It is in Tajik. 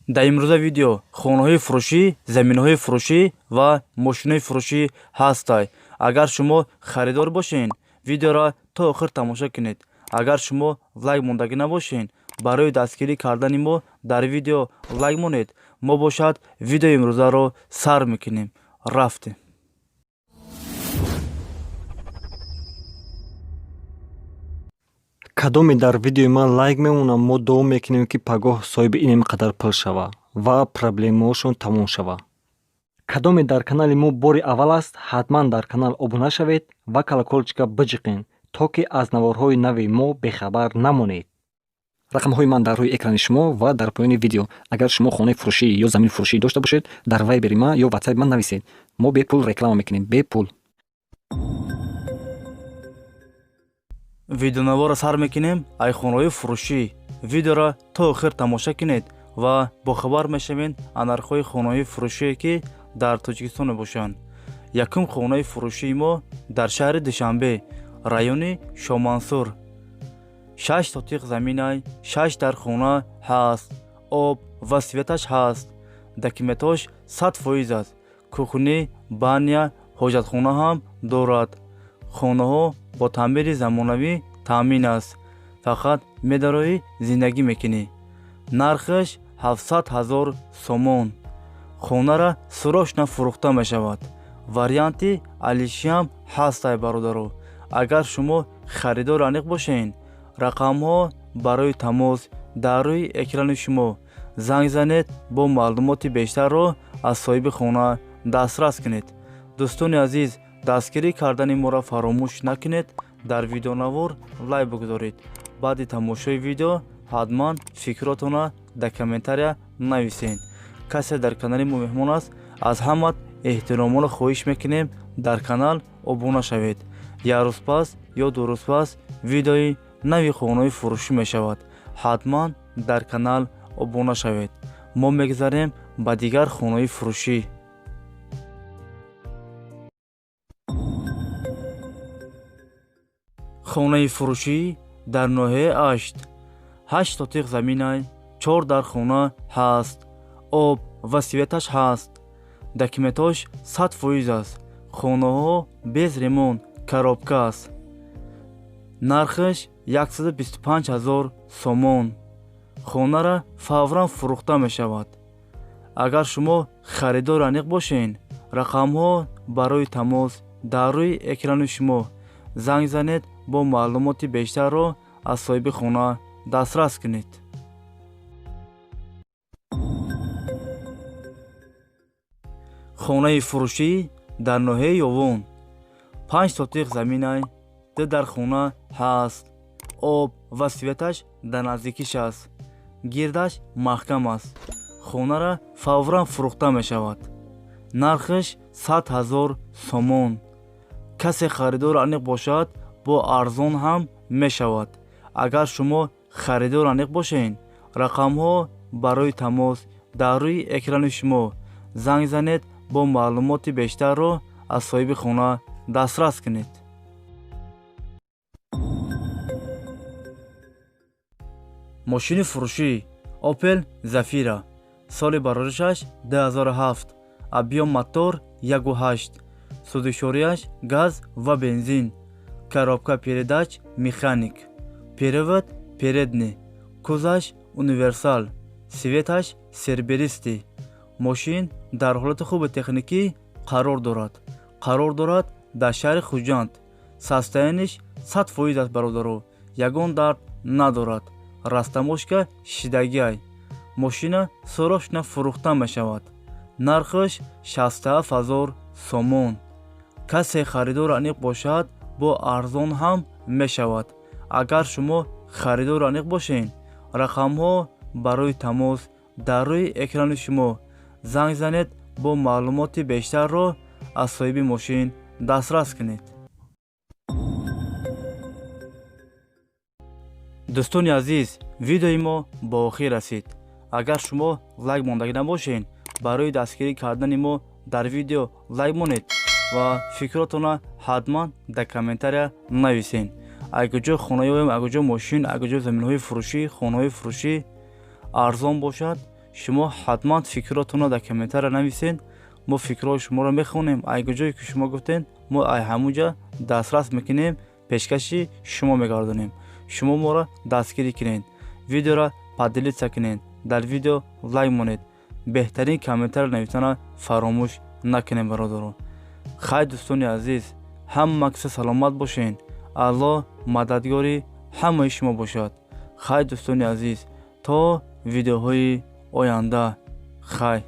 дар имрӯза видео хонаҳои фурӯшӣ, заминҳои фурӯшӣ ва мошинҳои фурӯшӣ ҳастай. Агар шумо харидор бошен, видеоро то охир тамошо кунед. Агар шумо лайк мондагӣ набошен, барои дастгирӣ кардани мо дар видео лайк монед. Мо бошад видеои имрӯзаро сар мекунем. Рафтем. кадоме дар видеои ман лайк мемонам, мо дуо мекунем ки пагоҳ соҳиби ин қадар пул шава ва проблемаҳошон тамом шава. кадоме дар канали мо бори аввал аст, ҳатман дар канал обуна шавед ва колоколчика биҷиқен, то ки аз наворҳои нави мо бехабар намонед. рақамҳои ман дар рӯи экрани шумо ва дар поёни видео. Агар шумо хонаи фурӯшӣ ё замини фурӯшӣ дошта бошед, дар вайбери ман ё ватсаби ман нависед. Мо бепул реклама мекунем, бепул. видеонавора сар мекунем. Ай хонаҳои фурӯшӣ, видеоро то охир тамошо кунед ва бохабар мешавед аз нархҳои хонаҳои фурӯшие ки дар Тоҷикистон мебошанд. Якум хонаи фурӯшии мо дар шаҳри Душанбе, райони Шомансур. 6 сотиқ заминай, 6 дар хона ҳаст, об ва светаш ҳаст. Документош 100% аст. кухни, баня, ҳоҷатхона ҳам дорад. хонаҳо бо таъмири замонавӣ таъмин аст. фақат медарои зиндагӣ мекунӣ. нархаш 700 000 сомон. хонара сӯрошна фурӯхта мешавад. варианти алишиам ҳастай бародаро. агар шумо харидор аниқ бошен, рақамҳо барои тамос дар рӯи экрани шумо. занг занед бо маълумоти бештарро аз соҳиби хона дастрас кунед. дӯстони азиз, дастгирӣ кардани моро фаромӯш накунед. дар видеонавор лайк бигузоред. баъди тамошои видео ҳатман фикротона дар комментария нависед. касе дар канали мо меҳмон аст, аз ҳамат эҳтиромона хоҳиш мекунем дар канал обуна шавед. як рӯз пас ё ду рӯз пас видеои нави хонаҳои фурӯшӣ мешавад. ҳатман дар канал обуна шавед. мо мегузарем ба дигар хонаҳои фурӯшӣ. хонаи фурӯшӣ дар ноҳияи 8 сотиқ заминай, 4 дар хона ҳаст, об ва светаш ҳаст. документош 100% аст. хонаҳо без ремонт, коробка аст. нархаш 125 000 сомон. хонара фавран фурӯхта мешавад. агар шумо харидор аниқ бошен, рақамҳо барои тамос дар рӯи экрани шумо. занг занед бо маълумоти бештарро аз соҳиби хона дастрас кунед. хонаи фурӯшӣ дар ноҳияи ёвон. 5 сотиқ заминай, 2 дар хона ҳаст. об ва светаш дар наздикиш аст. гирдаш маҳкам аст. хонара фавран фурӯхта мешавад. нархаш 100 000 сомон. касе харидор аниқ бошад, бо арзон ҳам мешавад. агар шумо харидор аниқ бошен, рақамҳо барои тамос дар рӯи экрани шумо. занг занед бо маълумоти бештарро аз соҳиби хона дастрас кунед. мошини фурӯшӣ опел зафира. соли бароришаш 2007. объем мотор 1.8. сӯзишворияш газ ва бензин. коробка передач механик. перевод передний. кузаш универсал. светаш серберистӣ. мошин дар ҳолати хуби техникӣ қарор дорад дар шаҳри хуҷанд. состояниш 100% аст бародаро. ягон дард надорад. растамошка шидагиай. мошина сӯрошна фурӯхта мешавад. нархаш 67 000 сомон. касе харидор аниқ бошад, бо арзон ҳам мешавад. агар шумо харидор аниқ бошен, рақамҳо барои тамос дар рӯи экрани шумо. занг занед бо маълумоти бештарро аз соҳиби мошин дастрас кунед. дӯстони азиз, видеои мо ба охир расид. агар шумо лайк мондагӣ набошен, барои дастгирӣ кардани мо дар видео лайк монед ва фикротона ҳатман дар комментария нависен. агуҷо хонаёем, агуҷо мошин, агуҷо заминҳои фурӯшӣ, хонаҳои фурӯшӣ арзон бошад шумо ҳатман фикротонро дар комментария нависен. мо фикрҳои шуморо мехонем. айга ҷое ки шумо гуфтен мо ай ҳамуҷа дастрас мекунем, пешкаши шумо мегардонем. шумо моро дастгирӣ кунед, видеоро падилитса кунед, дар видео лайк монед, беҳтарин комментария нависана фаромӯш накунем бародарон. хай дӯстони азиз, ҳама киса саломат бошен. аллоҳ мададгори ҳамаи шумо бошад. хай дӯстони азиз, то видеоҳои оянда. хай.